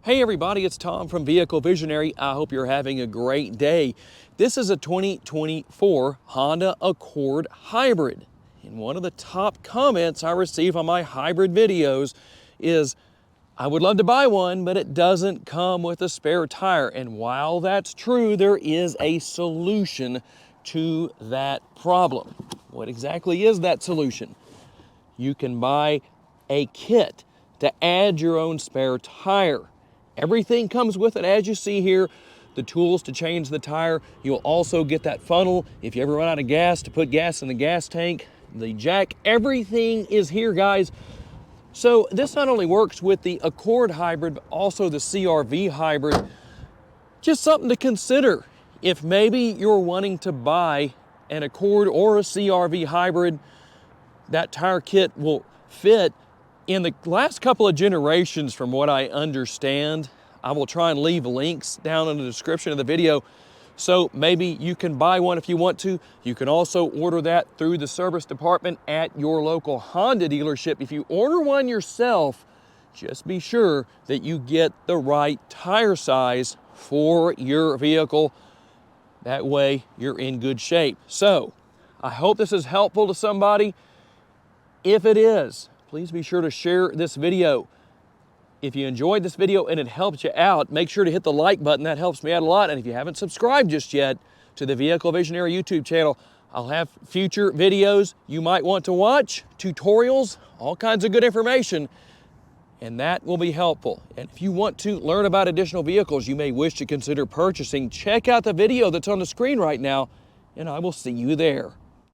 Hey everybody, it's Tom from Vehicle Visionary. I hope you're having a great day. This is a 2024 Honda Accord Hybrid. And one of the top comments I receive on my hybrid videos is, I would love to buy one, but it doesn't come with a spare tire. And while that's true, there is a solution to that problem. What exactly is that solution? You can buy a kit to add your own spare tire. Everything comes with it, as you see here, the tools to change the tire. You'll also get that funnel if you ever run out of gas to put gas in the gas tank, the jack, everything is here, guys. So this not only works with the Accord Hybrid, but also the CR-V Hybrid. Just something to consider. If maybe you're wanting to buy an Accord or a CR-V Hybrid, that tire kit will fit. In the last couple of generations, from what I understand, I will try and leave links down in the description of the video, so maybe you can buy one if you want to. You can also order that through the service department at your local Honda dealership. If you order one yourself, just be sure that you get the right tire size for your vehicle. That way you're in good shape. So I hope this is helpful to somebody. If it is, please be sure to share this video. If you enjoyed this video and it helped you out, make sure to hit the like button. That helps me out a lot. And if you haven't subscribed just yet to the Vehicle Visionary YouTube channel, I'll have future videos you might want to watch, tutorials, all kinds of good information, and that will be helpful. And if you want to learn about additional vehicles you may wish to consider purchasing, check out the video that's on the screen right now, and I will see you there.